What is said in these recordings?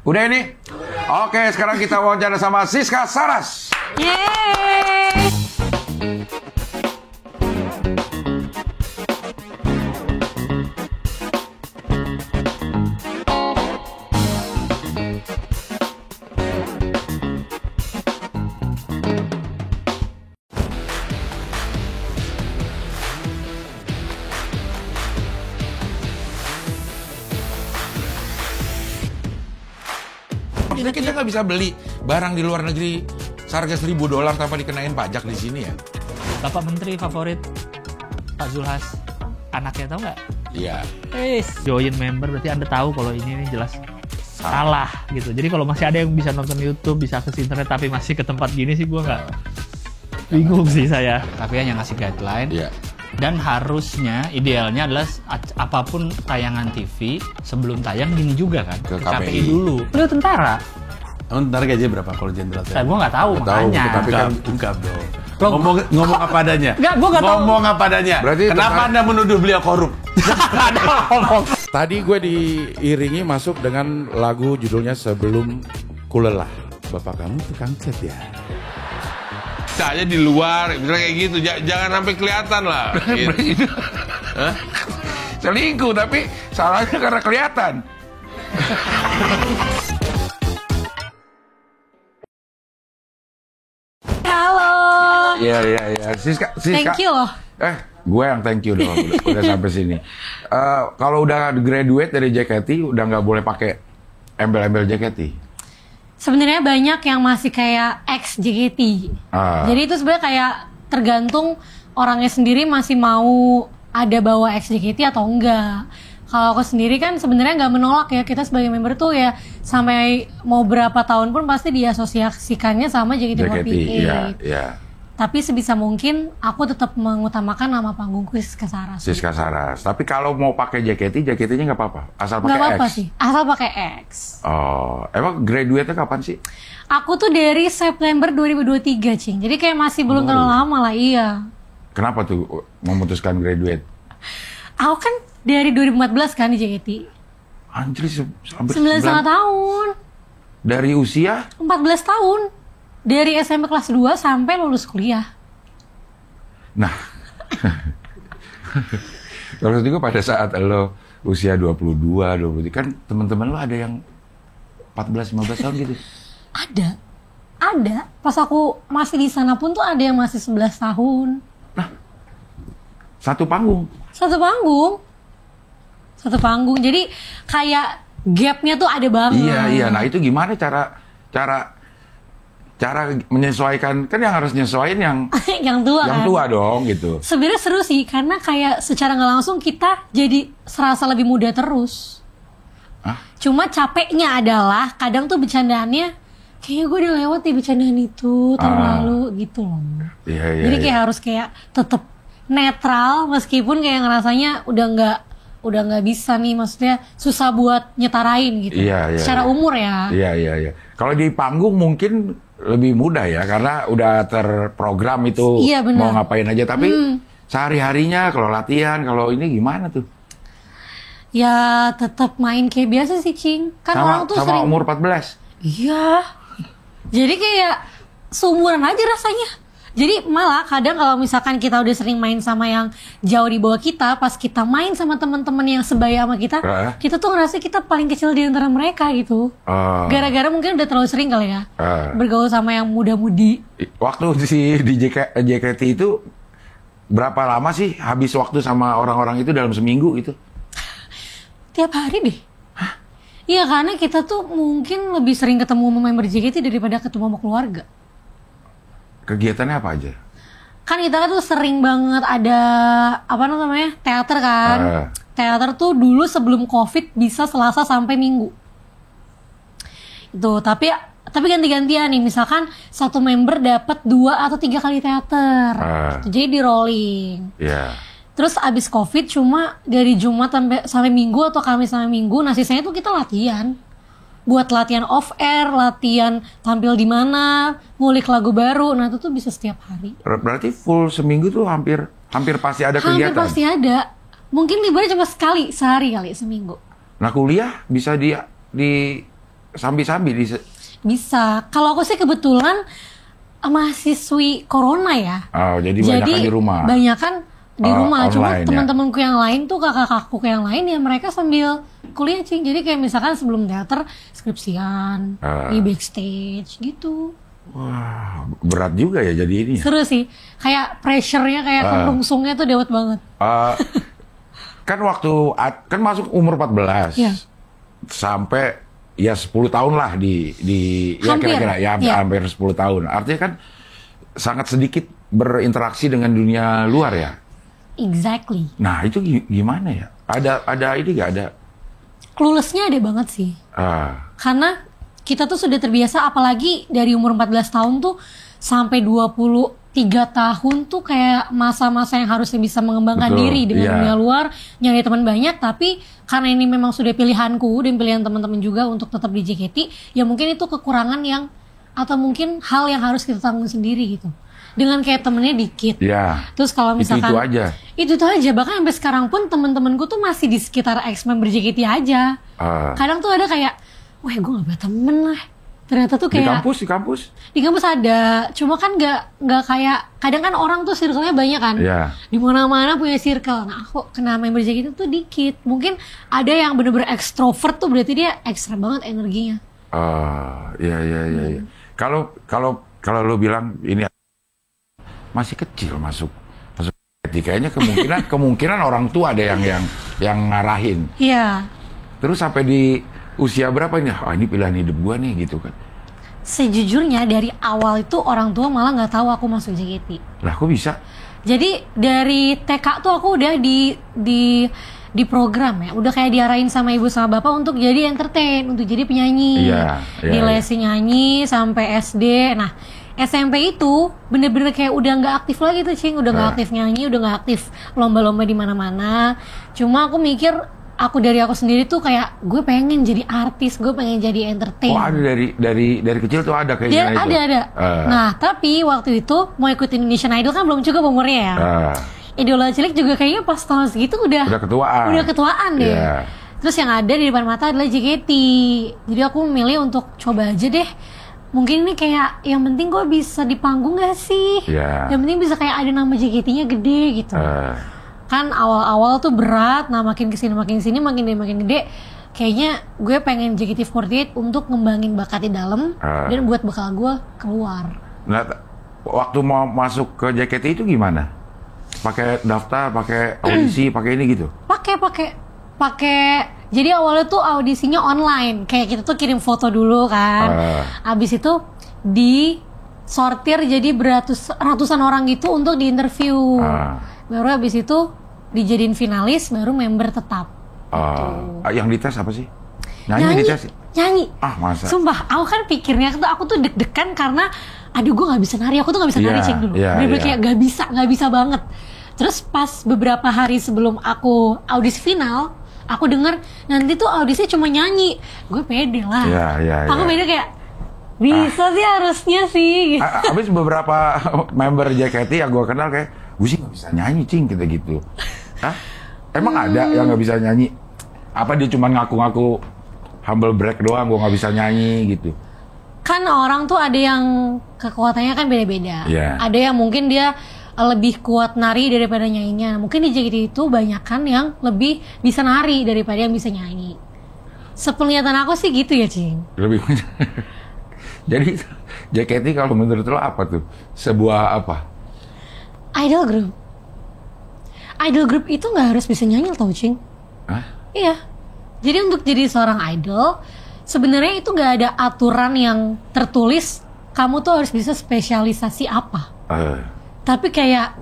Udah ini? Oke, sekarang kita wawancara sama Siska Saras. Yeay! Kita nggak bisa beli barang di luar negeri seharga $1.000 tanpa dikenain pajak di sini ya. Bapak Menteri favorit Pak Zulhas, anaknya tahu nggak? Iya. Join member berarti Anda tahu kalau ini jelas salah gitu. Jadi kalau masih ada yang bisa nonton YouTube, bisa akses internet tapi masih ke tempat gini sih gue nggak bingung sih saya. Tapi hanya ngasih guideline. Iya. Dan harusnya idealnya adalah apapun tayangan TV sebelum tayang gini juga kan Ke KPI KPI dulu. Lu tentara. Ntar gajinya berapa kalau jenderal? Saya gue nggak tahu makanya. tapi kan Ungkap dong. Ngomong apa adanya. Nggak, gue nggak tahu. Ngomong apa adanya. Berarti kenapa Anda menuduh beliau korup? Tadi gue diiringi masuk dengan lagu judulnya Sebelum Kulelah. Bapak kamu tukang cat ya? Saya di luar, misalnya kayak gitu, jangan sampai kelihatan lah. Gitu. Selingkuh, tapi salahnya karena kelihatan. Halo. Iya. Siska. Thank you loh. Gue yang thank you dong, udah sampai sini. Kalau udah graduate dari JKT, udah nggak boleh pakai embel-embel JKT. Sebenarnya banyak yang masih kayak ex JKT. Jadi itu sebenarnya kayak tergantung orangnya sendiri masih mau ada bawa ex JKT atau enggak. Kalau aku sendiri kan sebenarnya nggak menolak ya, kita sebagai member tuh ya sampai mau berapa tahun pun pasti diasosiasikannya sama JKT48. Iya. Tapi sebisa mungkin aku tetap mengutamakan nama panggungku Siska Saras. Siska Saras. Tapi kalau mau pakai JKT-nya nggak apa-apa. Asal pakai Nggak apa-apa X. sih, asal pakai X. Oh, emang graduate-nya kapan sih? Aku tuh dari September 2023, Cing. Jadi kayak masih belum terlalu lama lah, iya. Kenapa tuh memutuskan graduate? Aku kan dari 2014 kan di JKT. Anjir, hampir 9,5 tahun. Dari usia? 14 tahun. Dari SMP kelas 2 sampai lulus kuliah. Nah, terus juga pada saat lo usia 22, 23, kan teman-teman lo ada yang 14-15 tahun gitu? Ada. Pas aku masih di sana pun tuh ada yang masih 11 tahun. Nah, satu panggung? Satu panggung. Jadi kayak gapnya tuh ada banget. Iya. Nah itu gimana cara menyesuaikan, kan yang harus nyesuaiin yang yang tua dong gitu. Sebenarnya seru sih karena kayak secara nggak langsung kita jadi serasa lebih muda terus. Cuma capeknya adalah kadang tuh bercandaannya kayaknya gue udah lewat nih bercandaan itu tahun lalu gitu loh. Iya. Jadi kayak harus kayak tetap netral meskipun kayak ngerasanya udah nggak bisa nih, maksudnya susah buat nyetarain gitu. Iya. Secara umur ya. Iya. Kalau di panggung mungkin lebih mudah ya karena udah terprogram itu. Iya, benar. Mau ngapain aja, tapi sehari-harinya kalau latihan, kalau ini gimana tuh? Ya tetap main kayak biasa sih, Cing. Kan orang tuh sama sering umur 14. Iya. Jadi kayak seumuran aja rasanya. Jadi malah kadang kalau misalkan kita udah sering main sama yang jauh di bawah kita, pas kita main sama teman-teman yang sebaya sama kita, kita tuh ngerasa kita paling kecil di antara mereka gitu. Gara-gara mungkin udah terlalu sering kali ya bergaul sama yang muda-mudi. Waktu di JKT itu berapa lama sih habis waktu sama orang-orang itu dalam seminggu itu? Tiap hari deh. Iya, karena kita tuh mungkin lebih sering ketemu sama member JKT daripada ketemu sama keluarga. Kegiatannya apa aja? Kan kita tuh sering banget ada teater kan. Teater tuh dulu sebelum COVID bisa Selasa sampai Minggu. Itu tapi ganti-gantian nih, misalkan satu member dapat 2 atau 3 kali teater. Jadi di rolling. Iya. Terus abis COVID cuma dari Jumat sampai Minggu atau Kamis sampai Minggu. Nah sisanya tuh kita latihan. Buat latihan off air, latihan tampil di mana, ngulik lagu baru. Nah itu tuh bisa setiap hari. Berarti full seminggu tuh hampir pasti ada kegiatan. Hampir pasti ada. Mungkin liburnya cuma sehari kali seminggu. Nah kuliah bisa di sambi-sambi di Bisa. Kalau aku sih kebetulan mahasiswi corona ya. Oh, jadi banyakan di rumah. Banyakan di rumah. Cuma Online, teman-temanku yang lain tuh, kakak-kakakku yang lain ya mereka sambil kuliah, Cing. Jadi kayak misalkan sebelum teater skripsian, di backstage gitu. Wah, berat juga ya jadi ini. Seru sih. Kayak pressure-nya, kayak kerungsungnya tuh dawet banget. Kan kan masuk umur 14. Iya. Sampai ya 10 tahun lah di ya Hampir. kira-kira ya hampir 10 tahun. Artinya kan sangat sedikit berinteraksi dengan dunia luar ya. Exactly. Nah, itu gimana ya? Ada ini nggak ada? Clueless-nya ada banget sih. Karena kita tuh sudah terbiasa, apalagi dari umur 14 tahun tuh sampai 23 tahun tuh kayak masa-masa yang harusnya bisa mengembangkan Betul, diri dengan iya. dunia luar, nyari teman banyak, tapi karena ini memang sudah pilihanku dan pilihan teman-teman juga untuk tetap di JKT, ya mungkin itu kekurangan yang, atau mungkin hal yang harus kita tanggung sendiri gitu. Dengan kayak temennya dikit. Ya. Terus kalau misalkan Itu aja. Itu aja. Bahkan sampai sekarang pun teman-temanku tuh masih di sekitar ex-member JKT aja. Kadang tuh ada kayak, wah gue gak punya temen lah. Ternyata tuh kayak Di kampus? Di kampus ada. Cuma kan nggak kayak, kadang kan orang tuh circle-nya banyak kan. Iya. Di mana-mana punya circle. Nah, aku kena member JKT tuh dikit. Mungkin ada yang bener-bener ekstrovert tuh, berarti dia ekstra banget energinya. Iya. Kalau lu bilang ini masih kecil masuk kayaknya kemungkinan orang tua ada yang ngarahin. Iya. Terus sampai di usia berapa ini? Oh, ini pilihan hidup gua nih gitu kan. Sejujurnya dari awal itu orang tua malah nggak tahu aku masuk JKT. Lah, kok bisa? Jadi dari TK tuh aku udah di program ya, udah kayak diarahin sama ibu sama bapak untuk jadi entertain, untuk jadi penyanyi. Iya, Dilesin nyanyi sampai SD. Nah, SMP itu bener-bener kayak udah nggak aktif lagi tuh, Cing. Udah nggak aktif nyanyi, udah nggak aktif lomba-lomba di mana-mana. Cuma aku mikir, dari aku sendiri tuh kayak gue pengen jadi artis, gue pengen jadi entertain. Oh, ada dari kecil tuh ada kayaknya itu. Ada. Nah, tapi waktu itu mau ikut Indonesian Idol kan belum cukup umurnya ya. Idola cilik juga kayaknya pas tahun segitu udah ketuaan deh. Yeah. Terus yang ada di depan mata adalah JKT. Jadi aku milih untuk coba aja deh. Mungkin ini kayak yang penting gue bisa di panggung gak sih? Yeah. Yang penting bisa kayak ada nama JKT-nya gede gitu. Kan awal-awal tuh berat, nah makin kesini makin gede. Kayaknya gue pengen JKT48 untuk ngembangin bakat di dalam dan buat bekal gue keluar. Nah, waktu mau masuk ke JKT itu gimana? Pakai daftar, pakai audisi, pakai ini gitu? Pakai. Jadi awalnya tuh audisinya online, kayak kita tuh kirim foto dulu kan. Abis itu disortir jadi ratusan orang gitu untuk diinterview. Baru abis itu dijadiin finalis, baru member tetap. Yang dites apa sih? Nyanyi dites? Nyanyi. Masa? Sumpah, aku kan pikirnya aku tuh deg-degan karena aduh gue gak bisa nari, aku tuh gak bisa nari, Cing, dulu. Bener-bener kayak gak bisa banget. Terus pas beberapa hari sebelum aku audisi final, aku denger nanti tuh audisi cuma nyanyi. Gue pede lah. Aku pede kayak bisa sih harusnya sih. Habis beberapa member JKT yang gue kenal kayak, gue sih gak bisa nyanyi, Cing, gitu. Emang ada yang gak bisa nyanyi? Apa dia cuma ngaku-ngaku humble brag doang, gue gak bisa nyanyi gitu? Kan orang tuh ada yang kekuatannya kan beda-beda. Ada yang mungkin dia lebih kuat nari daripada nyanyinya. Mungkin di JKT itu banyak kan yang lebih bisa nari daripada yang bisa nyanyi. Sepenglihatan aku sih gitu ya, Cing. Lebih. Jadi JKT kalau menurut lo apa tuh? Sebuah apa? Idol group. Idol group itu nggak harus bisa nyanyi tau, Cing. Iya. Jadi untuk jadi seorang idol, sebenarnya itu nggak ada aturan yang tertulis kamu tuh harus bisa spesialisasi apa. Tapi kayak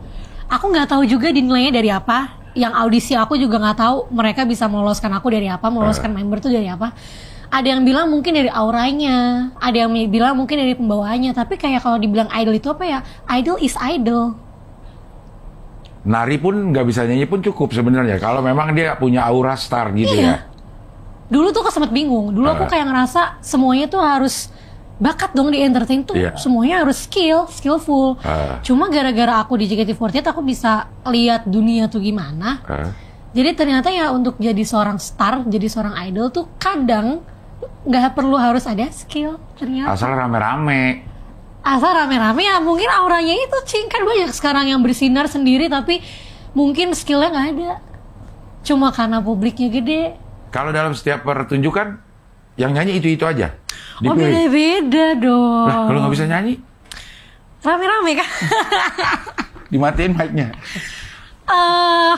aku nggak tahu juga dinilainya dari apa. Yang audisi aku juga nggak tahu mereka bisa meloloskan aku dari apa, meloloskan member tuh dari apa. Ada yang bilang mungkin dari auranya, ada yang bilang mungkin dari pembawaannya. Tapi kayak kalau dibilang idol itu apa ya? Idol is idol. Nari pun nggak bisa nyanyi pun cukup sebenarnya. Kalau memang dia punya aura star gitu ya. Dulu tuh aku sempat bingung. Dulu aku kayak ngerasa semuanya tuh harus bakat dong di entertain tuh. Semuanya harus skillful. Cuma gara-gara aku di JKT48 aku bisa lihat dunia tuh gimana. Jadi ternyata ya untuk jadi seorang star, jadi seorang idol tuh kadang nggak perlu harus ada skill ternyata. Asal rame-rame. Asal rame-rame ya mungkin auranya itu Cing. Kan banyak sekarang yang bersinar sendiri tapi mungkin skillnya nggak ada. Cuma karena publiknya gede. Kalau dalam setiap pertunjukan yang nyanyi itu aja. Oh Dipilih. beda-beda dong. Lah kalau nggak bisa nyanyi, Rame-rame kan? dimatiin mic-nya.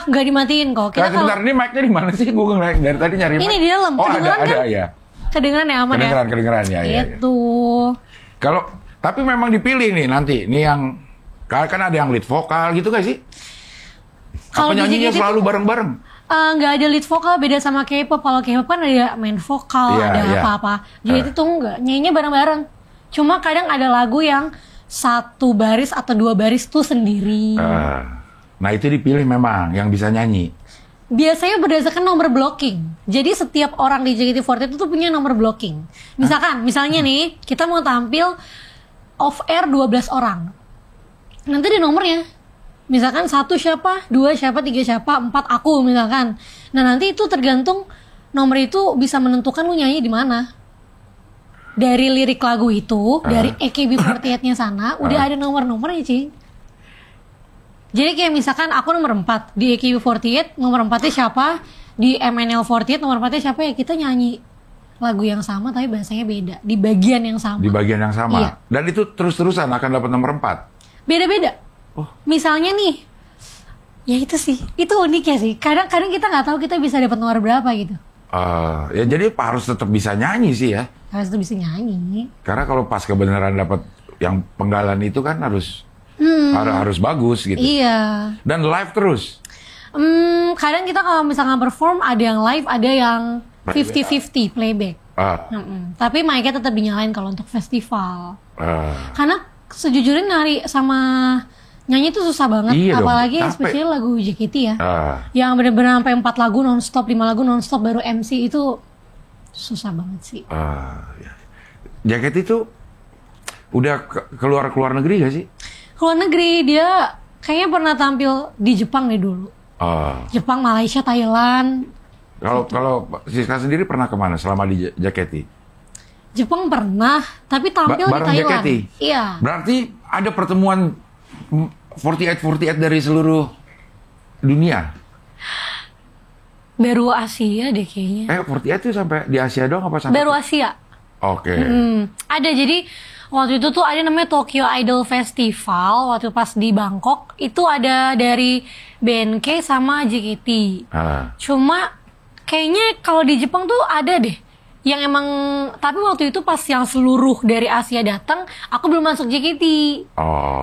Nggak dimatiin kok. Kita Nah, sebentar, ini mic-nya di mana sih? Gue ngeliat dari tadi nyari mic. Ini di dalam. Oh Kedengeran ada kan? ya. Kedengeran ya aman ya? Kedengeran ya. Ya. Itu. Kalau tapi memang dipilih nih nanti, nih yang kan ada yang lead vokal gitu gak sih? Kalau Apa nyanyinya JKT selalu bareng-bareng? Nggak ada lead vokal, beda sama K-pop. Kalau K-pop kan ada main vokal, Iya, ada iya. apa-apa. Jadi itu enggak, nyanyinya bareng-bareng. Cuma kadang ada lagu yang 1 baris atau 2 baris tuh sendiri. Nah itu dipilih memang yang bisa nyanyi. Biasanya berdasarkan nomor blocking. Jadi setiap orang di JKT48 itu tuh punya nomor blocking. Misalnya nih, kita mau tampil off air 12 orang. Nanti ada nomornya. Misalkan 1 siapa, 2 siapa, 3 siapa, 4 aku misalkan. Nah nanti itu tergantung nomor itu bisa menentukan lu nyanyi di mana. Dari lirik lagu itu, dari AKB48-nya sana, udah ada nomor-nomornya, Cing. Jadi kayak misalkan aku nomor 4 di AKB48, nomor 4-nya siapa, di MNL48 nomor 4-nya siapa, ya kita nyanyi lagu yang sama tapi bahasanya beda di bagian yang sama. Di bagian yang sama. Iya. Dan itu terus-terusan akan dapat nomor 4. Beda-beda. Oh. Misalnya nih, ya itu sih, itu uniknya sih. Kadang-kadang kita nggak tahu kita bisa dapat nomor berapa gitu. Ya jadi harus tetap bisa nyanyi sih ya. Harus tuh bisa nyanyi. Karena kalau pas kebenaran dapat yang penggalan itu kan harus bagus gitu. Iya. Dan live terus. Kadang kita kalau misalnya perform ada yang live, ada yang 50-50 playback. Tapi mic-nya tetap dinyalain kalau untuk festival. Karena sejujurnya nari sama nyanyi itu susah banget. Iya dong, Apalagi capek. especially lagu JKT ya. Yang bener-bener sampai 4 lagu non-stop, 5 lagu non-stop baru MC itu susah banget sih. Ya. JKT itu udah keluar negeri gak sih? Keluar negeri, dia kayaknya pernah tampil di Jepang deh dulu. Jepang, Malaysia, Thailand. Kalau Siska sendiri pernah kemana selama di JKT? Jepang pernah, tapi tampil di Bareng Thailand. JKT? Iya. Berarti ada pertemuan 48 dari seluruh dunia? Baru Asia deh kayaknya. 48 itu sampai di Asia doang apa sampai? Baru Asia. Oke. Ada, jadi waktu itu tuh ada namanya Tokyo Idol Festival. Waktu pas di Bangkok, itu ada dari BNK sama JKT. Cuma kayaknya kalau di Jepang tuh ada deh yang emang, tapi waktu itu pas yang seluruh dari Asia datang, aku belum masuk JKT.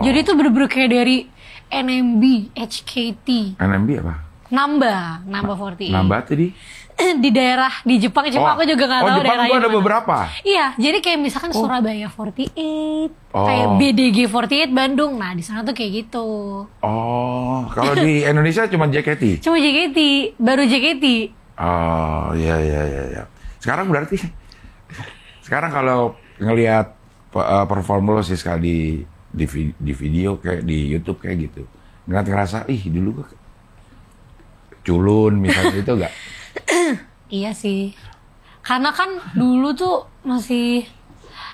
Jadi itu bener-bener kayak dari NMB, HKT, NMB apa? Namba 48. Nambah tadi? Di daerah di Jepang aku juga nggak tahu Jepang daerahnya itu ada mana. beberapa? Iya, jadi kayak misalkan Surabaya 48, kayak BDG 48 Bandung. Nah, di sana tuh kayak gitu. Kalau di Indonesia cuma JKT? Cuma JKT, baru JKT. Iya. Sekarang berarti, kalau ngelihat perform lo sih sekali di video kayak di YouTube kayak gitu, ngerasa, dulu gue culun misalnya itu enggak? Iya sih. Karena kan dulu tuh masih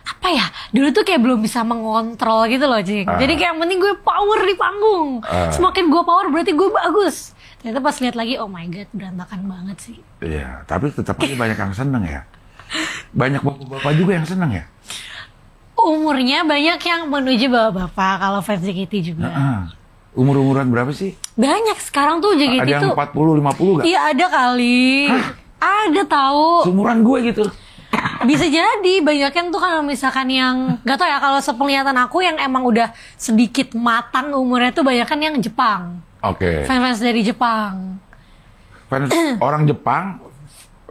apa ya? Dulu tuh kayak belum bisa mengontrol gitu loh, Cing. Jadi kayak yang penting gue power di panggung. Semakin gue power berarti gue bagus. Ternyata pas lihat lagi, oh my god, berantakan banget sih. Iya, tapi tetap aja banyak yang seneng ya. Banyak bapak-bapak juga yang seneng ya. Umurnya banyak yang menuju bapak-bapak kalau fans JKT juga. Umur-umuran berapa sih? Banyak sekarang tuh JKT Ada yang tuh. 40-50 gak? Iya ada kali. Ada tahu. Seumuran gue gitu. Bisa jadi banyakan tuh kalau misalkan yang gak tau ya, kalau sepenglihatan aku yang emang udah sedikit matang umurnya tuh banyakan yang Jepang. Oke. Fans dari Jepang. Fans orang Jepang,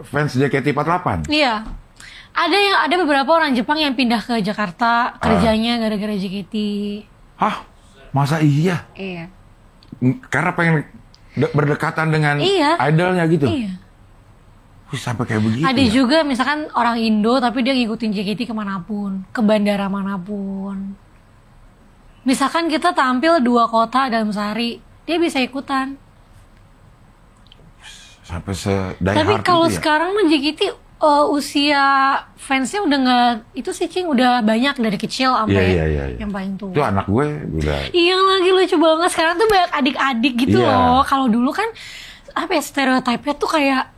fans JKT48. Iya. Ada beberapa orang Jepang yang pindah ke Jakarta kerjanya gara-gara JKT. Hah? Masa iya? Iya. Karena pengen berdekatan dengan Iya. idolnya gitu? Iya. Sampai kayak begitu Ada ya? juga misalkan orang Indo tapi dia ngikutin JKT kemanapun, ke bandara manapun. Misalkan kita tampil 2 kota dalam sehari, dia bisa ikutan. Sampai se-die Tapi hard kalau gitu ya? sekarang mah JKT usia fansnya udah nggak itu sih Cing, udah banyak dari kecil sampai Iya. yang paling tua. Itu anak gue udah. Iya lagi lucu banget sekarang tuh banyak adik-adik gitu Iya. loh. Kalau dulu kan apa ya, stereotipnya tuh kayak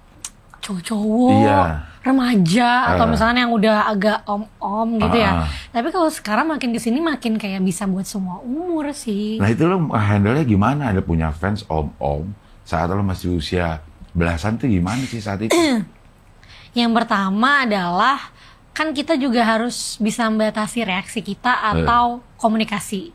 cowok-cowok, Iya. remaja atau misalnya yang udah agak om-om gitu ya. Ah. Tapi kalau sekarang makin kesini makin kayak bisa buat semua umur sih. Nah itu lo handle-nya gimana? Ada punya fans om-om saat lo masih usia belasan tuh gimana sih saat itu? Yang pertama adalah kan kita juga harus bisa membatasi reaksi kita atau komunikasi.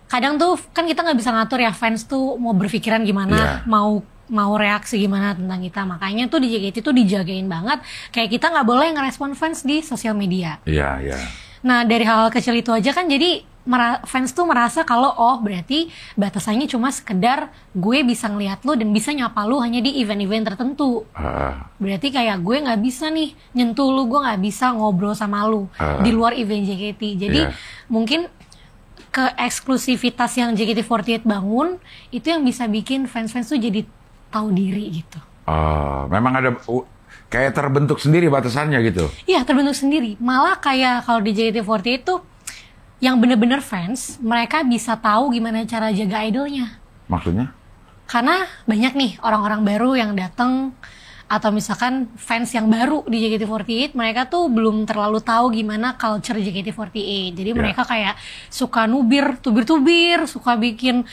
Kadang tuh kan kita nggak bisa ngatur ya fans tuh mau berpikiran gimana, mau reaksi gimana tentang kita. Makanya tuh di JKT tuh dijagain banget. Kayak kita nggak boleh ngerespon fans di sosial media. Iya. Nah dari hal kecil itu aja kan jadi fans tuh merasa kalau oh berarti batasannya cuma sekedar gue bisa ngeliat lu dan bisa nyapa lu hanya di event-event tertentu. Berarti kayak gue nggak bisa nih nyentuh lu, gue nggak bisa ngobrol sama lu di luar event JKT. Jadi mungkin keeksklusivitas yang JKT48 bangun itu yang bisa bikin fans-fans tuh jadi tahu diri gitu. Memang ada kayak terbentuk sendiri batasannya gitu. Iya terbentuk sendiri. Malah kayak kalau di JKT48 itu yang bener-bener fans, mereka bisa tahu gimana cara jaga idolnya. Maksudnya? Karena banyak nih orang-orang baru yang datang atau misalkan fans yang baru di JKT48, mereka tuh belum terlalu tahu gimana culture JKT48. Jadi mereka kayak suka tubir-tubir, suka bikin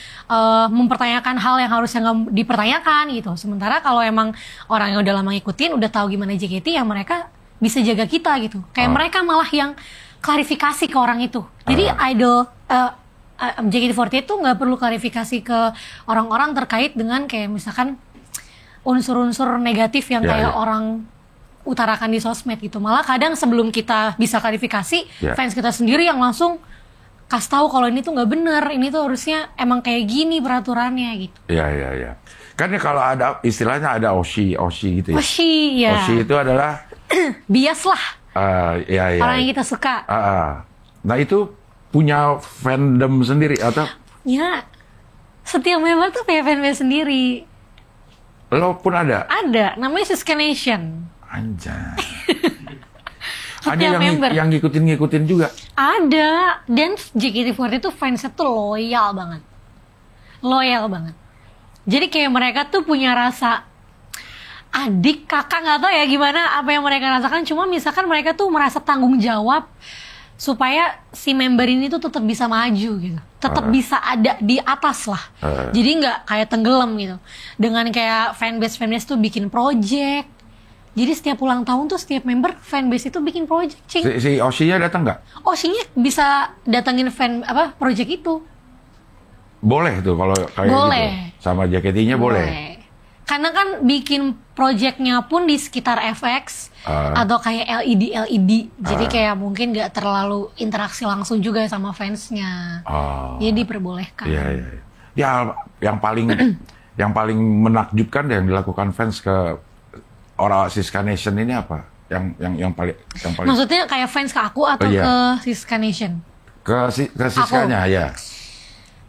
mempertanyakan hal yang harusnya nggak dipertanyakan gitu. Sementara kalau emang orang yang udah lama ngikutin, udah tahu gimana JKT, ya mereka bisa jaga kita gitu. Kayak mereka malah yang klarifikasi ke orang itu. Jadi idol JKT48 tuh nggak perlu klarifikasi ke orang-orang terkait dengan kayak misalkan unsur-unsur negatif yang kayak orang utarakan di sosmed gitu. Malah kadang sebelum kita bisa klarifikasi, fans kita sendiri yang langsung kasih tahu kalau ini tuh nggak bener, ini tuh harusnya emang kayak gini peraturannya gitu. Iya. Kan ya kalau ada istilahnya ada Oshi gitu ya. Oshi, ya. Oshi itu adalah bias lah. Orang yang kita suka. Nah itu punya fandom sendiri atau? Ya, setiap member tuh punya fanbase sendiri. Lo pun ada? Ada, namanya Siska Nation. Anjay. Ada Setiap member. yang ngikutin juga? Ada, dan JKT48 tuh fansnya tuh loyal banget. Jadi kayak mereka tuh punya rasa adik, kakak, nggak tahu ya gimana apa yang mereka rasakan. Cuma misalkan mereka tuh merasa tanggung jawab supaya si member ini tuh tetap bisa maju gitu, tetap bisa ada di atas lah. Jadi nggak kayak tenggelam gitu. Dengan kayak fanbase tuh bikin project. Jadi setiap ulang tahun tuh setiap member fanbase itu bikin project. Si Oshinya datang nggak? Oshinya bisa datengin project itu. Boleh tuh kalau kayak gitu. Sama JKT-nya boleh. Karena kan bikin projectnya pun di sekitar FX atau kayak LED. Jadi kayak mungkin nggak terlalu interaksi langsung juga sama fansnya. Jadi diperbolehkan. Iya. Ya yang paling menakjubkan yang dilakukan fans ke orang Siska Nation ini apa? Yang paling Maksudnya kayak fans ke aku atau ke Siska Nation? Ke Siskanya ya.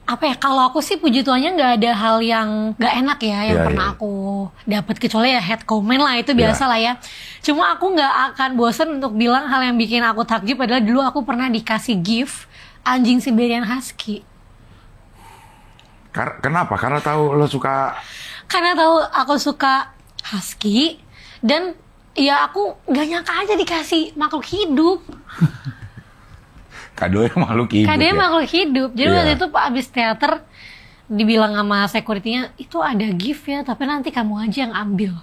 Apa ya, kalau aku sih puji Tuhannya nggak ada hal yang nggak enak ya yang pernah aku dapat, kecuali ya head comment lah, itu biasa lah ya. Cuma aku nggak akan bosen untuk bilang hal yang bikin aku takjub adalah dulu aku pernah dikasih gift anjing Siberian Husky. Kenapa? Karena tahu lo suka? Karena tahu aku suka Husky dan ya aku nggak nyangka aja dikasih makhluk hidup. Kado yang makhluk hidup. Kado yang makhluk hidup. Jadi waktu itu abis teater dibilang sama security-nya, itu ada gift ya, tapi nanti kamu aja yang ambil.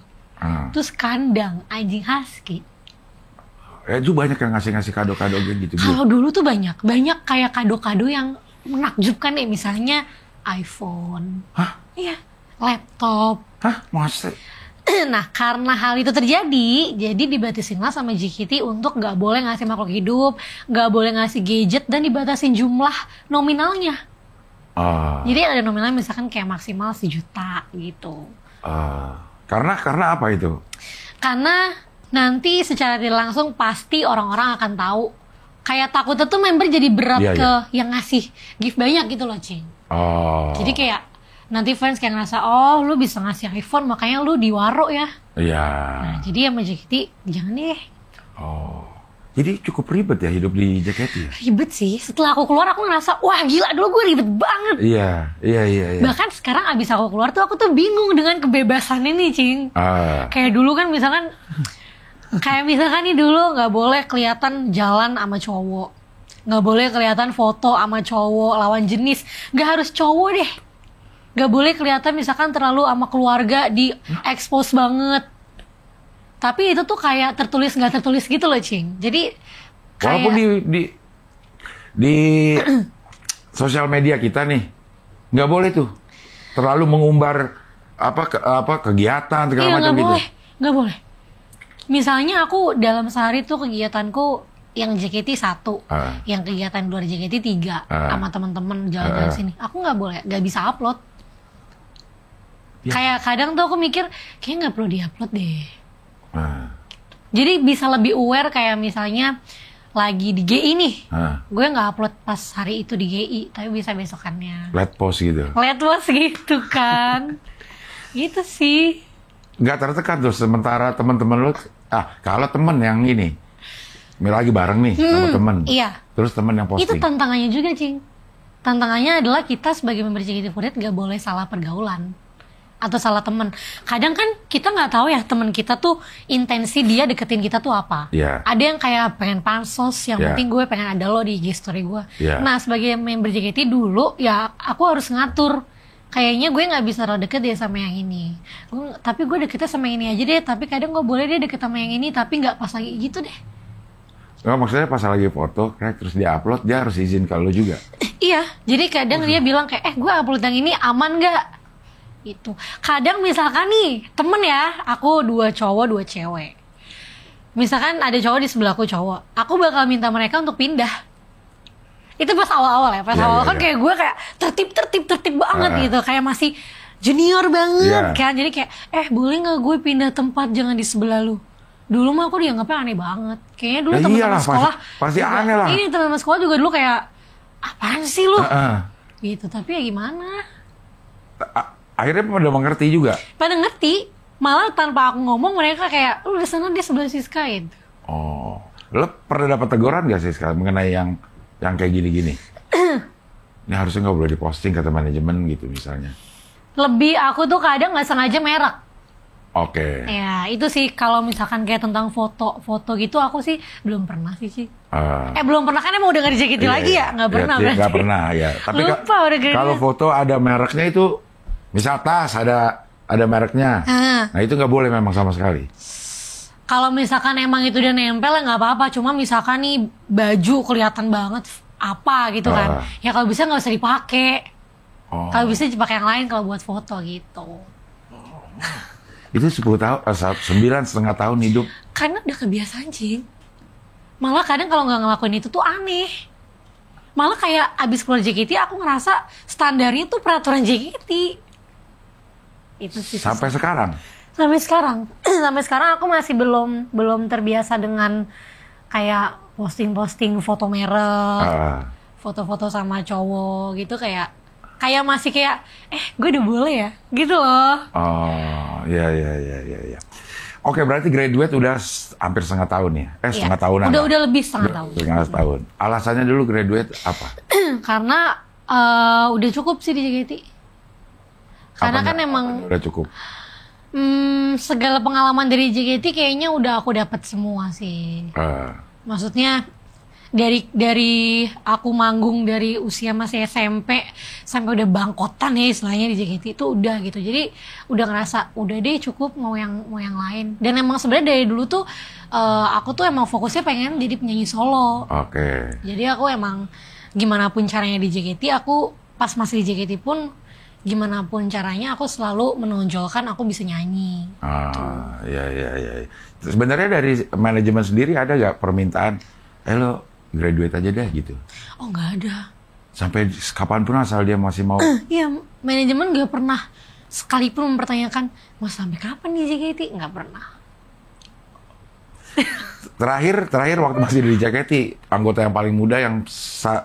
Terus kandang anjing Husky. Itu banyak yang ngasih kado-kado gitu. Kalau dulu tuh banyak kayak kado-kado yang menakjubkan deh, misalnya iPhone. Hah? Iya, laptop. Hah? Masa? Nah, karena hal itu terjadi, jadi dibatasinlah sama JKT untuk nggak boleh ngasih makhluk hidup, nggak boleh ngasih gadget, dan dibatasin jumlah nominalnya. Jadi ada nominalnya misalkan kayak maksimal 1 juta gitu. Karena apa itu? Karena nanti secara tidak langsung pasti orang-orang akan tahu. Kayak takutnya tuh member jadi berat yang ngasih gift banyak gitu loh, Cing. Jadi kayak nanti fans kayak ngerasa, oh lu bisa ngasih iPhone makanya lu diwaro ya. Iya. Nah, jadi sama JKT jangan deh. Oh. Jadi cukup ribet ya hidup di JKT ya? Ribet sih. Setelah aku keluar aku ngerasa, wah gila dulu gue ribet banget. Iya. Bahkan sekarang abis aku keluar tuh aku tuh bingung dengan kebebasan ini, Cing. Kayak dulu kan misalkan nih dulu nggak boleh kelihatan jalan sama cowok, nggak boleh kelihatan foto sama cowok lawan jenis, nggak harus cowok deh, nggak boleh kelihatan misalkan terlalu sama keluarga di expose banget. Tapi itu tuh kayak tertulis nggak tertulis gitu loh, Cing. Jadi walaupun di sosial media kita nih nggak boleh tuh terlalu mengumbar apa kegiatan segala macam gitu. Nggak boleh. Misalnya aku dalam sehari tuh kegiatanku yang JKT 1, yang kegiatan luar JKT 3 sama teman-teman jalan-jalan sini. Aku nggak bisa upload. Ya. Kayak kadang tuh aku mikir kayak nggak perlu diupload deh. Jadi bisa lebih aware kayak misalnya lagi di GI nih, gue nggak upload pas hari itu di GI, tapi bisa besokannya. Let post gitu kan, gitu sih. Nggak tertekan tuh sementara teman-teman lu. Kalau temen yang ini lagi bareng nih sama temen, iya. Terus temen yang posting. Itu tantangannya juga, Cing. Tantangannya adalah kita sebagai member JKT48 nggak boleh salah pergaulan atau salah temen. Kadang kan kita nggak tahu ya temen kita tuh intensi dia deketin kita tuh apa. Yeah. Ada yang kayak pengen pansos, yang penting gue pengen ada lo di IG story gue. Yeah. Nah sebagai member JKT dulu ya aku harus ngatur. Kayaknya gue nggak bisa terlalu deket deh sama yang ini. Tapi gue deketnya sama yang ini aja deh. Tapi kadang gue boleh deh deket sama yang ini, tapi nggak pas lagi gitu deh. Nggak, maksudnya pas lagi foto, terus dia upload, dia harus izin ke lo juga. Iya, jadi kadang dia bilang kayak, gue upload yang ini aman nggak? Gitu. Kadang misalkan nih temen ya, aku 2 cowok 2 cewek. Misalkan ada cowok di sebelahku cowok, aku bakal minta mereka untuk pindah. Itu pas awal-awal ya, awal kan kayak gue kayak tertib banget gitu, kayak masih junior banget kan, jadi kayak boleh nggak gue pindah tempat, jangan di sebelah lu. Dulu mah aku dianggapnya aneh banget, kayaknya dulu teman-teman sekolah pasti juga, aneh lah. Ini teman-teman sekolah juga dulu kayak apaan sih lu, gitu. Tapi ya gimana? Akhirnya pada mengerti juga. Pada ngerti, malah tanpa aku ngomong mereka kayak lu di sana dia sebelah Siska itu. Oh, lo pernah dapat teguran gak sih sekarang mengenai yang kayak gini-gini? Ini harusnya nggak boleh diposting kata manajemen gitu misalnya. Lebih aku tuh kadang nggak sengaja merek. Oke. Ya itu sih kalau misalkan kayak tentang foto gitu aku sih belum pernah sih. Belum pernah kan emang udah nggak di JKT lagi ya? Nggak pernah berarti. Nggak pernah ya. Tapi kalau foto ada mereknya itu, misal tas ada mereknya. Nah itu nggak boleh memang sama sekali. Kalau misalkan emang itu udah nempel ya nggak apa-apa. Cuma misalkan nih baju kelihatan banget apa gitu kan. Ya kalau bisa nggak usah dipakai. Kalau bisa dipakai yang lain kalau buat foto gitu. Itu 9,5 tahun hidup. Karena udah kebiasaan, Cing. Malah kadang kalau nggak ngelakuin itu tuh aneh. Malah kayak abis keluar JKT aku ngerasa standarnya tuh peraturan JKT. Itu sih. Sampai sekarang? Sampai sekarang aku masih belum terbiasa dengan kayak posting foto merek, foto-foto sama cowok gitu, kayak masih kayak gue udah boleh ya gitu loh. Oh ya. Oke, berarti graduate udah hampir setengah tahun ya? Setengah tahunan. Udah lebih setengah tahun. Setengah tahun. Alasannya dulu graduate apa? Karena udah cukup sih di JKT. Karena kan emang udah cukup. Segala pengalaman dari JKT kayaknya udah aku dapat semua sih. Maksudnya dari aku manggung dari usia masih SMP sampai udah bangkotan ya istilahnya di JKT itu udah gitu. Jadi udah ngerasa udah deh cukup mau yang lain. Dan emang sebenarnya dari dulu tuh aku tuh emang fokusnya pengen jadi penyanyi solo. Oke. Jadi aku emang gimana pun caranya di JKT, aku pas masih di JKT pun gimana pun caranya aku selalu menonjolkan aku bisa nyanyi. Iya. Sebenarnya dari manajemen sendiri ada gak permintaan, lo graduate aja deh gitu? Oh nggak ada. Sampai kapanpun asal dia masih mau. Iya, manajemen gak pernah sekalipun mempertanyakan mau sampai kapan nih JKT, nggak pernah. Terakhir waktu masih di JKT, anggota yang paling muda yang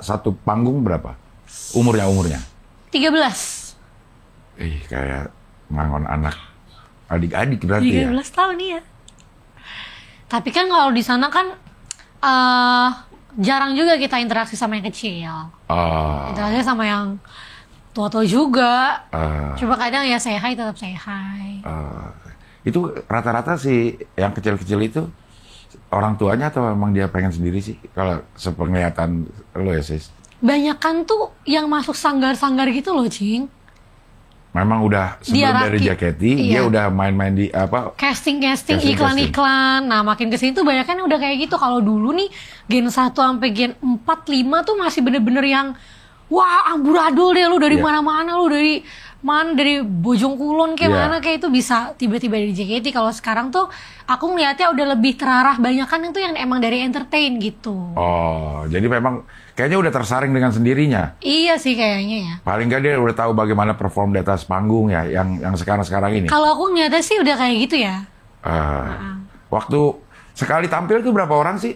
satu panggung berapa? Umurnya? 13. Kayak ngangon anak adik-adik berarti 13 tahun ya. Tapi kan kalau di sana kan jarang juga kita interaksi sama yang kecil. Interaksi sama yang tua-tua juga. Coba kadang ya say hi, tetap say hi. Itu rata-rata sih yang kecil-kecil itu orang tuanya atau emang dia pengen sendiri sih? Kalau sepenglihatan lo ya, Sis? Banyakan tuh yang masuk sanggar-sanggar gitu loh, Cing. Memang udah sebelum dari JKT, dia udah main-main di apa? Casting, iklan-iklan. Nah, makin kesini tuh banyak kan udah kayak gitu. Kalau dulu nih, Gen 1 sampai Gen 4, 5 tuh masih bener-bener yang wah, amburadul deh lu dari mana-mana, lu dari Bojong Kulon kayak mana kayak itu bisa tiba-tiba dari JKT. Kalau sekarang tuh aku ngeliatnya udah lebih terarah, banyakan itu yang emang dari entertain gitu. Oh, jadi memang kayaknya udah tersaring dengan sendirinya. Iya sih kayaknya ya. Paling nggak dia udah tahu bagaimana perform di atas panggung ya, yang sekarang ini. Kalau aku ngeliatnya sih udah kayak gitu ya. Waktu sekali tampil tuh berapa orang sih?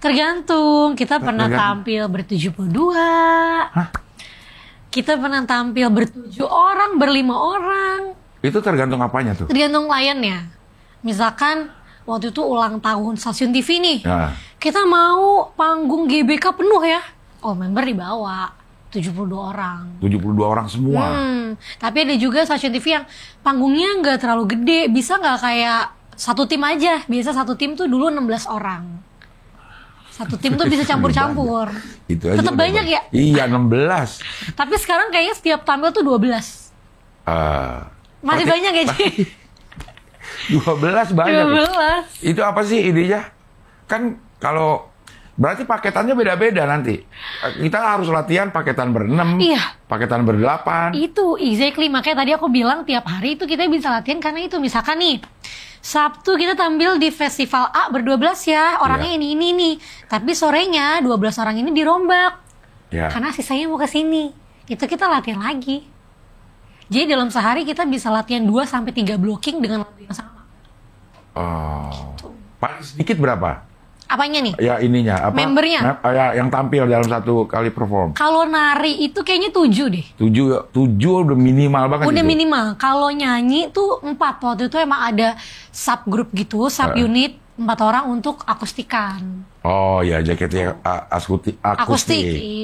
Tergantung. Kita pernah tampil ber-72. Hah? Kita pernah tampil ber-7 orang, ber-5 orang. Itu tergantung apanya tuh? Tergantung kliennya. Misalkan waktu itu ulang tahun stasiun TV nih. Kita mau panggung GBK penuh ya. Oh, member dibawa 72 orang. 72 orang semua. Tapi ada juga stasiun TV yang panggungnya nggak terlalu gede. Bisa nggak kayak satu tim aja. Biasa satu tim tuh dulu 16 orang. Satu tim tuh bisa campur-campur. Itu aja tetap banyak ya? Iya, 16. Tapi sekarang kayaknya setiap tampil tuh 12. Masih banyak ya, Ci? 12 banyak. 12. Itu apa sih idenya? Kan kalau berarti paketannya beda-beda nanti. Kita harus latihan paketan ber-6, paketan ber-8. Itu exactly, makanya tadi aku bilang tiap hari itu kita bisa latihan karena itu misalkan nih Sabtu kita tampil di festival A ber-12 ya, orangnya ini nih. Tapi sorenya 12 orang ini dirombak. Karena sisanya mau ke sini. Itu kita latihan lagi. Jadi dalam sehari kita bisa latihan 2 sampai 3 blocking dengan waktu yang sama. Gitu. Paling sedikit berapa? Apanya nih? Ya ininya, apa? Membernya? Yang tampil dalam satu kali perform. Kalau nari itu kayaknya 7 deh. 7 udah minimal banget. Udah minimal. Kalau nyanyi tuh 4. Waktu itu emang ada subgroup gitu, sub unit 4 orang untuk akustikan. Oh ya, JKT akustik.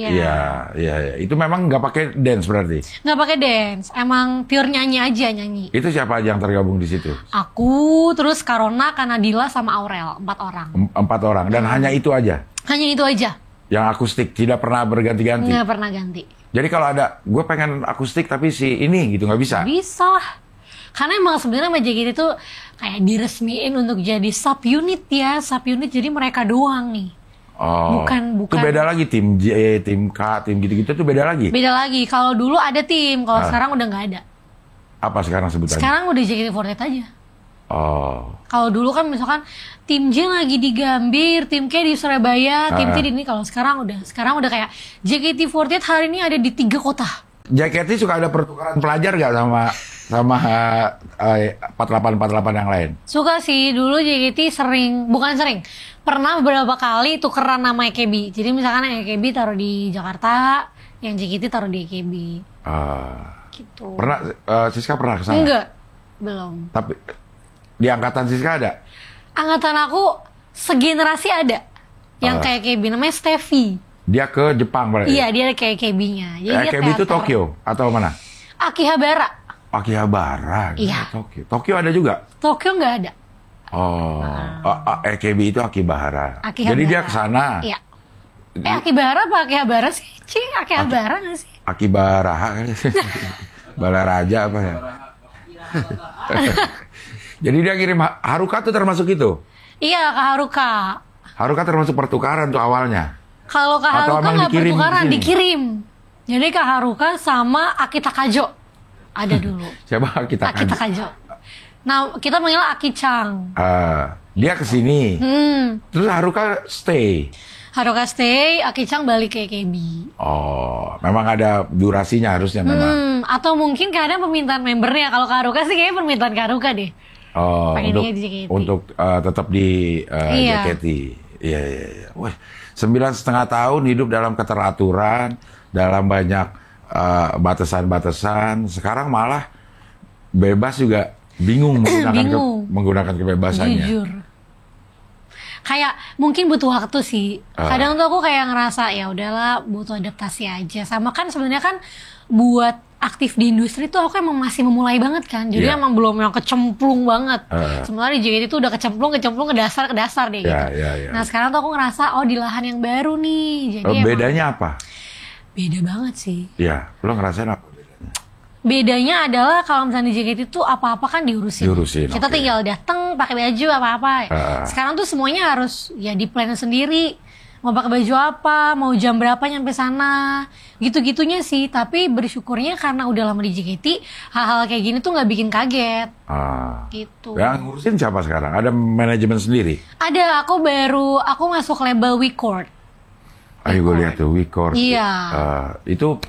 Iya. Itu memang nggak pakai dance berarti? Nggak pakai dance, emang pure nyanyi aja nyanyi. Itu siapa aja yang tergabung di situ? Aku, terus Karona, Kanadila, sama Aurel, 4 orang. 4 orang, dan hanya itu aja? Hanya itu aja. Yang akustik, tidak pernah berganti-ganti? Nggak pernah ganti. Jadi kalau ada, gue pengen akustik tapi si ini gitu, nggak bisa? Bisa lah. Karena emang sebenarnya JKT itu kayak diresmiin untuk jadi sub unit ya, sub unit jadi mereka doang nih. Oh, bukan. Itu beda lagi tim J, tim K, tim gitu-gitu tuh beda lagi. Beda lagi. Kalau dulu ada tim, kalau sekarang udah nggak ada. Apa sekarang sebutannya? Sekarang udah JKT48 aja. Oh. Kalau dulu kan misalkan tim J lagi di Gambir, tim K di Surabaya, tim T di ini. Kalau sekarang udah kayak JKT48 hari ini ada di 3 kota. JKT suka ada pertukaran pelajar gak sama 48 yang lain? Suka sih, dulu JKT pernah beberapa kali tukeran nama EKB. Jadi misalkan EKB taruh di Jakarta, yang JKT taruh di EKB. Gitu. Pernah, Siska pernah kesana? Enggak, belum. Tapi di angkatan Siska ada? Angkatan aku segenerasi ada yang kayak EKB, namanya Steffi. Dia ke Jepang berarti? Iya, dia kayak EKB-nya. EKB itu Tokyo atau mana? Akihabara. Akihabara? Iya. Tokyo ada juga? Tokyo nggak ada. Oh, EKB itu Akihabara. Jadi dia ke sana. Iya. Akibara apa Akihabara sih? Akihabara nggak sih? Akibara kan? Balaraja apa ya? Jadi dia kirim Haruka tuh termasuk itu? Iya, ke Haruka. Haruka termasuk pertukaran tuh awalnya? Kalau ke Haruka nggak pertukaran, dikirim. Jadi ke Haruka sama Akita Kajo ada dulu. Siapa Akita Kajo? Nah, kita manggil Aki-chan. Dia kesini. Terus Haruka stay. Aki-chan balik ke EKB. Oh, memang ada durasinya harusnya memang. Atau mungkin kadang permintaan membernya. Kalau ke Haruka sih kayaknya permintaan ke Haruka deh. Oh, untuk tetap di JKT. Iya. Wah, 9,5 tahun hidup dalam keteraturan, dalam banyak batasan-batasan. Sekarang malah bebas juga bingung menggunakan kebebasannya. Jujur. Kayak mungkin butuh waktu sih. Kadang tuh aku kayak ngerasa ya udahlah butuh adaptasi aja. Sama kan sebenarnya kan buat aktif di industri tuh aku emang masih memulai banget kan. Jadi emang belum yang kecemplung banget. Sementara di JKT itu udah kecemplung ke dasar deh gitu. Nah sekarang tuh aku ngerasa di lahan yang baru nih. Jadi bedanya apa? Beda banget sih. Iya, lo ngerasain apa? Bedanya adalah kalau misalnya di JKT itu apa-apa kan diurusin. Kita tinggal datang pakai baju apa-apa. Sekarang tuh semuanya harus ya di plan sendiri. Mau pakai baju apa, mau jam berapa nyampe sana. Gitu-gitunya sih. Tapi bersyukurnya karena udah lama di JKT, hal-hal kayak gini tuh nggak bikin kaget. Gitu. Yang ngurusin siapa sekarang? Ada manajemen sendiri? Ada, aku masuk label WeCord. Ayo gue lihat tuh WeCord. Iya. Itu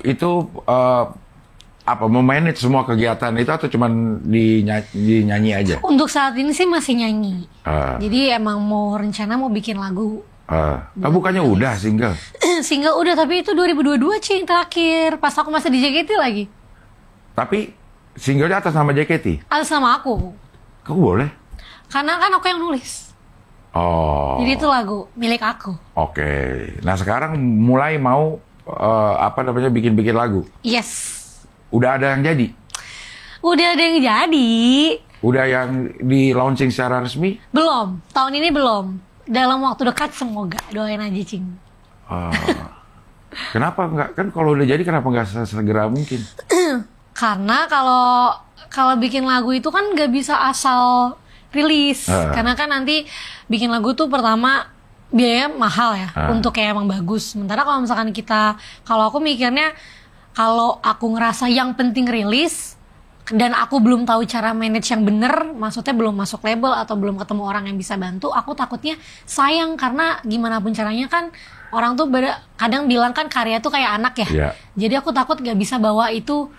apa memanage semua kegiatan itu atau cuman dinyanyi aja? Untuk saat ini sih masih nyanyi. Jadi emang mau bikin lagu. Bukannya udah single? Single udah, tapi itu 2022 Cing terakhir. Pas aku masih di JKT lagi. Tapi singlenya atas nama JKT? Atas nama aku. Kamu boleh? Karena kan aku yang nulis. Jadi itu lagu milik aku. Oke. Nah sekarang mulai mau bikin lagu? Yes. Udah ada yang jadi? Udah ada yang jadi. Udah yang di launching secara resmi? Belum. Tahun ini belum. Dalam waktu dekat semoga. Doain aja Cing. Kenapa enggak? Kan kalau udah jadi kenapa enggak segera mungkin? Karena kalau bikin lagu itu kan nggak bisa asal rilis. Karena kan nanti bikin lagu tuh pertama biaya mahal ya. Untuk kayak emang bagus. Sementara kalau misalkan kalau aku mikirnya kalau aku ngerasa yang penting rilis dan aku belum tahu cara manage yang bener, maksudnya belum masuk label atau belum ketemu orang yang bisa bantu, aku takutnya sayang karena gimana pun caranya kan orang tuh kadang bilang kan karya tuh kayak anak ya. Jadi aku takut gak bisa bawa itu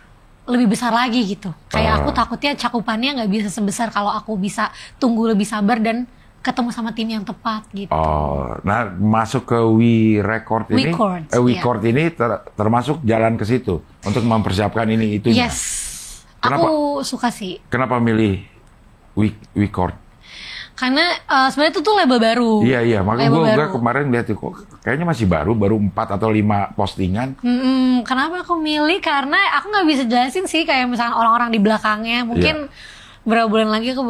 lebih besar lagi gitu. Kayak aku takutnya cakupannya gak bisa sebesar kalau aku bisa tunggu lebih sabar dan ketemu sama tim yang tepat gitu. Nah masuk ke WeRecord ini, WeCord ini termasuk jalan ke situ untuk mempersiapkan ini itunya. Yes, aku suka sih. Kenapa milih WeCord? Karena sebenarnya itu tuh label baru. Iya, makanya gue kemarin lihat kok kayaknya masih baru 4 atau 5 postingan. Kenapa aku milih? Karena aku nggak bisa jelasin sih kayak misalnya orang-orang di belakangnya mungkin. Berapa bulan lagi aku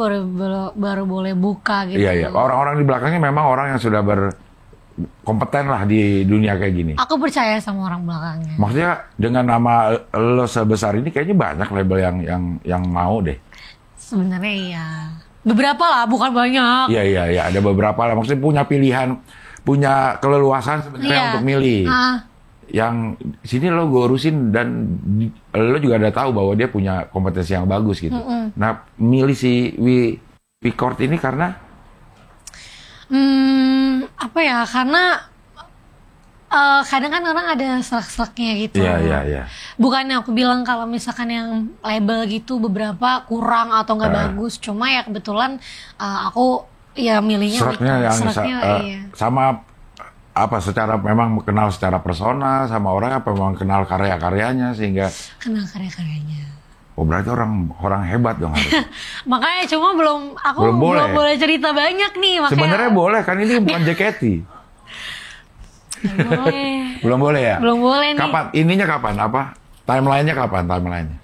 baru boleh buka gitu. Iya. Orang-orang di belakangnya memang orang yang sudah berkompeten lah di dunia kayak gini. Aku percaya sama orang belakangnya. Maksudnya dengan nama lo sebesar ini kayaknya banyak label yang mau deh. Sebenarnya iya. Beberapa lah, bukan banyak. Iya. Ada beberapa lah. Maksudnya punya pilihan, punya keleluasan sebenarnya untuk milih. Yang sini lo gue urusin dan lo juga udah tahu bahwa dia punya kompetensi yang bagus gitu. Nah milih si WeCord ini karena karena kadang kan orang ada serak-seraknya gitu. Iya. Bukannya aku bilang kalau misalkan yang label gitu beberapa kurang atau nggak bagus, cuma ya kebetulan aku ya milihnya seraknya iya. Sama secara memang kenal secara personal sama orang apa memang kenal karya-karyanya sehingga kenal karya-karyanya. Berarti orang hebat dong harus. Makanya cuma belum boleh cerita banyak nih makanya. Sebenarnya boleh kan ini bukan JKT. Belum boleh ya? Belum boleh nih. Kapan? Timelinenya kapan?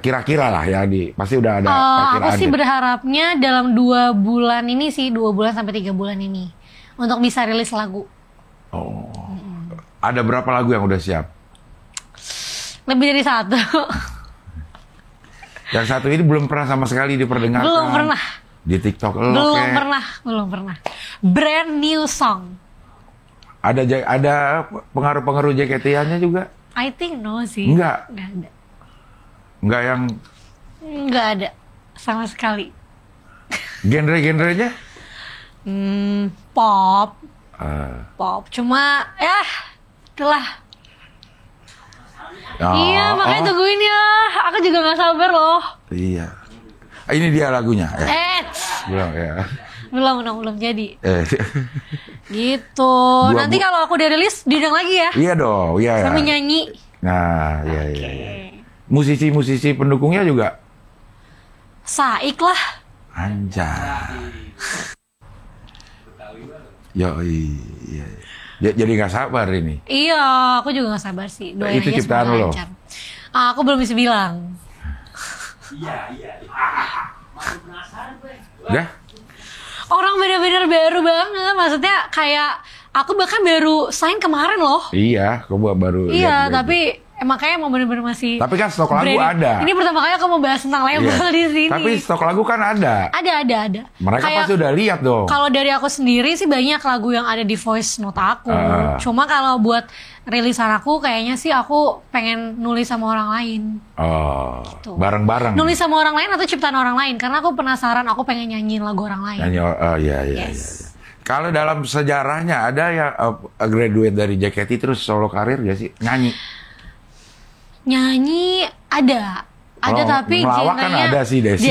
Kira-kira lah ya pasti udah ada. Aku sih berharapnya dalam 2 bulan ini sih 2 bulan sampai 3 bulan ini. Untuk bisa rilis lagu. Ada berapa lagu yang udah siap? Lebih dari 1. Yang satu ini belum pernah sama sekali diperdengarkan. Belum pernah. Di TikTok Belum pernah. Brand new song. Ada pengaruh-pengaruh JKT-nya juga? I think no sih. Enggak ada. Enggak ada sama sekali. Genre-genrenya? Pop. Cuma itulah. Iya, makanya tungguin ya. Aku juga gak sabar loh. Iya. Ini dia lagunya. Belum ya. Belum jadi. Gitu. Nanti kalau aku udah rilis, diundang lagi ya. Iya dong. Iya. Sambil nyanyi. Nah, iya. Musisi-musisi pendukungnya juga Saik lah. anjay. Iya. Jadi nggak sabar ini. Iya, aku juga gak sabar sih. Doain Itu aja ciptaan semoga lo? lancar. Aku belum bisa bilang. Udah? Orang bener-bener baru banget. Maksudnya kayak aku bahkan baru sign kemarin loh. Iya, kamu baru Iya, lihat tapi makanya emang bener-bener masih. Tapi kan stok lagu branding. ada. Ini pertama kali aku mau bahas tentang label Iya. di sini. Tapi stok lagu kan ada. Ada. Mereka Kayak pasti udah lihat dong. kalau dari aku sendiri sih banyak lagu yang ada di voice note aku. Cuma kalau buat rilisan aku kayaknya sih aku pengen nulis sama orang lain. Oh, Gitu. bareng-bareng. Nulis sama orang lain atau ciptaan orang lain karena aku penasaran, aku pengen nyanyiin lagu orang lain. Nyanyi, iya. Yes. Kalau dalam sejarahnya ada yang graduate dari JKT terus solo karir gak sih? Nyanyi ada Kalau tapi melawak kan genrenya ada sih, Desi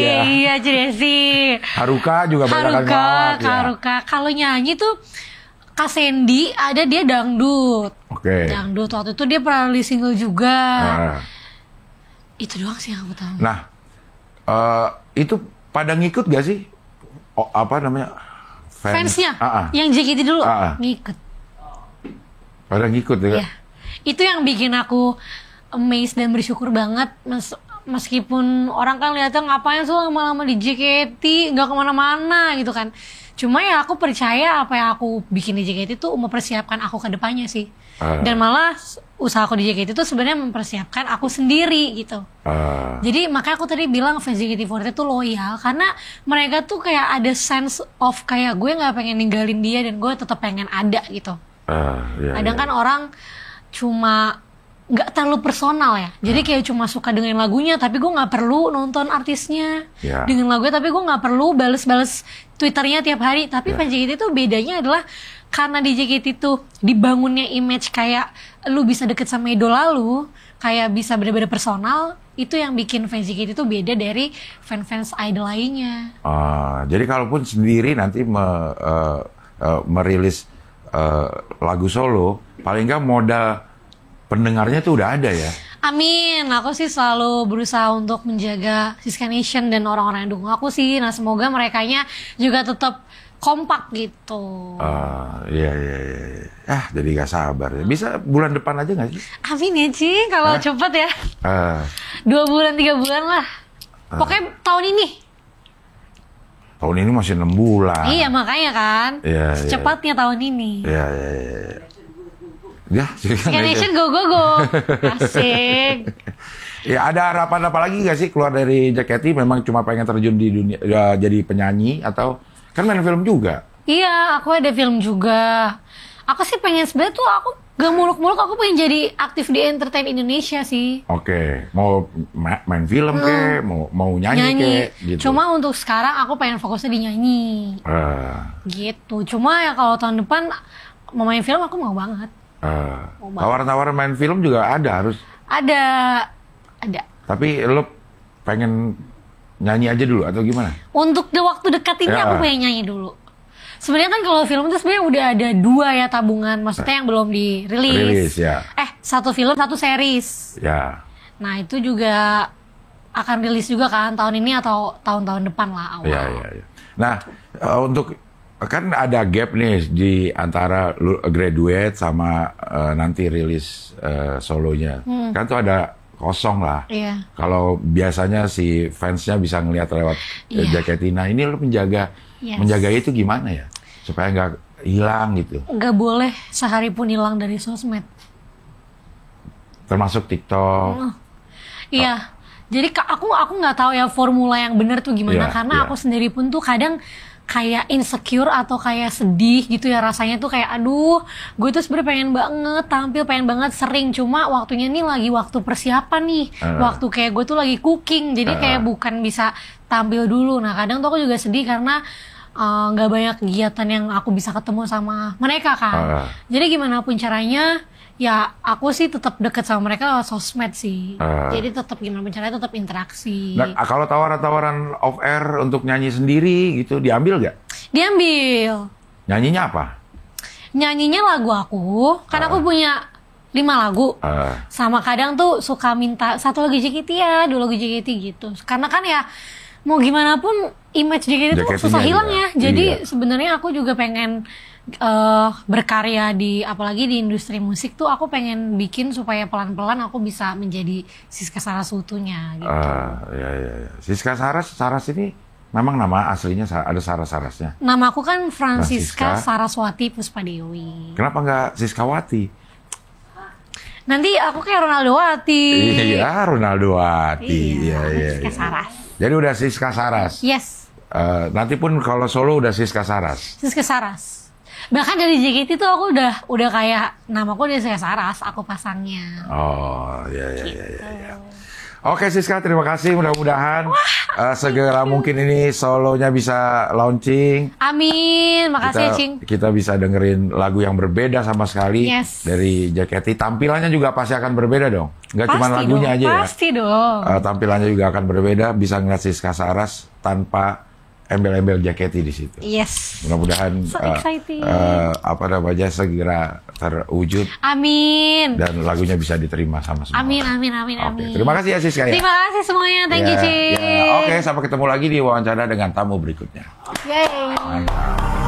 ya? Iya, Desi. Haruka juga banyak ngelawak ya. Haruka. Kalau nyanyi tuh Kak Sandy ada, dia dangdut. Oke. Dangdut waktu itu dia pernah rilis single juga. Nah, Itu doang sih yang aku tahu. Nah, itu pada ngikut gak sih? Oh, apa namanya? Fansnya, Ah. yang JKT dulu Ah. ngikut. Pada ngikut ya? Iya. Itu yang bikin aku amazed dan bersyukur banget. Meskipun orang kan lihatnya ngapain sih lama-lama di JKT, nggak kemana-mana gitu kan. Cuma ya aku percaya apa yang aku bikin di JKT itu mempersiapkan aku ke depannya sih. Dan malah usaha aku di JKT itu sebenarnya mempersiapkan aku sendiri gitu. Jadi makanya aku tadi bilang fans JKT48 itu loyal karena mereka tuh kayak ada sense of kayak gue nggak pengen ninggalin dia dan gue tetap pengen ada gitu. Iya, Kadang kan orang cuma nggak terlalu personal ya, jadi kayak cuma suka dengan lagunya, tapi gue nggak perlu nonton artisnya dengan lagunya, tapi gue nggak perlu bales-bales twitternya tiap hari. Tapi fans JKT itu bedanya adalah karena di JKT itu dibangunnya image kayak lu bisa deket sama idola lu, kayak bisa bener-bener personal. Itu yang bikin fans JKT itu beda dari fans-fans idol lainnya. Jadi kalaupun sendiri nanti merilis lagu solo, paling nggak modal pendengarnya tuh udah ada ya. Amin, aku sih selalu berusaha untuk menjaga Siska Nation dan orang-orang yang dukung aku sih. Nah semoga merekanya juga tetap kompak gitu. Iya. Jadi gak sabar. Bisa bulan depan aja gak sih? Amin ya Cing, kalau cepet ya. 2 bulan 3 bulan lah. Pokoknya tahun ini. Tahun ini masih 6 bulan. Iya makanya kan. Iya. Secepatnya tahun ini. Iya. Ya, Siska Nation go. Asik. Ya, ada harapan apa lagi gak sih keluar dari JKT? Memang cuma pengen terjun di dunia jadi penyanyi atau kan main film juga? Iya, aku ada film juga. Aku sih pengen sebenarnya tuh aku gak muluk-muluk, aku pengen jadi aktif di entertain Indonesia sih. Oke, mau main film kek, mau nyanyi kek, gitu. Cuma untuk sekarang aku pengen fokusnya di nyanyi. Gitu. Cuma ya kalau tahun depan mau main film aku mau banget. Tawaran-tawaran main film juga ada harus. Ada. Tapi lo pengen nyanyi aja dulu atau gimana? Untuk waktu dekat ini aku pengen nyanyi dulu. Sebenarnya kan kalau film itu sebenarnya udah ada 2 ya tabungan, maksudnya yang belum dirilis. Rilis ya. 1 film 1 series. Ya. Nah itu juga akan rilis juga kan tahun ini atau tahun-tahun depan lah awal. Iya. Nah untuk kan ada gap nih di antara lu graduate sama nanti rilis solonya. Kan tuh ada kosong lah. Iya. Kalau biasanya si fansnya bisa ngelihat lewat JKT. Nah ini lu menjaga itu gimana ya? Supaya nggak hilang gitu. Nggak boleh sehari pun hilang dari sosmed. Termasuk TikTok. Iya. Jadi aku nggak tahu ya formula yang benar tuh gimana, karena aku sendiri pun tuh kadang kayak insecure atau kayak sedih gitu ya, rasanya tuh kayak aduh gue tuh sebenarnya pengen banget tampil, pengen banget sering, cuma waktunya nih lagi waktu persiapan nih, waktu kayak gue tuh lagi cooking, jadi kayak bukan bisa tampil dulu. Nah kadang tuh aku juga sedih karena nggak banyak kegiatan yang aku bisa ketemu sama mereka kan. Jadi gimana pun caranya ya aku sih tetap deket sama mereka lewat sosmed sih. Jadi tetap gimana pun caranya tetap interaksi. Nah, kalau tawaran-tawaran off air untuk nyanyi sendiri gitu diambil nggak? Diambil. Nyanyinya apa? Nyanyinya lagu aku, kan aku punya 5 lagu. Sama kadang tuh suka minta 1 lagu JKT ya, 2 lagu JKT gitu. Karena kan ya mau gimana pun image JKT itu susah hilang ya. Jadi sebenarnya aku juga pengen berkarya di apalagi di industri musik tuh aku pengen bikin supaya pelan-pelan aku bisa menjadi Siska Saras seutuhnya gitu. Ya. Siska Saras ini memang nama aslinya ada Saras-Sarasnya. Nama aku kan Francisca Saraswati Puspadewi. Kenapa nggak Siskawati? Nanti aku kayak Ronaldo Wati. Iya, Ronaldo Wati. Iya. Siska Saras. Jadi udah Siska Saras. Yes. Nanti pun kalau solo udah Siska Saras. Siska Saras. Bahkan dari JKT tuh aku udah kayak namaku udah Siska Saras, aku pasangnya. Oh, iya. Oke Siska, terima kasih. Mudah-mudahan segera mungkin ini solonya bisa launching. Amin, makasih ya Cing. Kita bisa dengerin lagu yang berbeda sama sekali dari JKT. Tampilannya juga pasti akan berbeda dong. Nggak cuma lagunya aja ya. Pasti dong. Tampilannya juga akan berbeda. Bisa ngeliat Siska Saras tanpa embel-embel JKT di situ. Yes. Mudah-mudahan So exciting. segera terwujud. Amin. Dan lagunya bisa diterima sama semua. Amin. Oke, terima kasih ya Siska ya. Terima kasih semuanya. Thank you, Cing. Oke, sampai ketemu lagi di wawancara dengan tamu berikutnya. Yay. Mantap.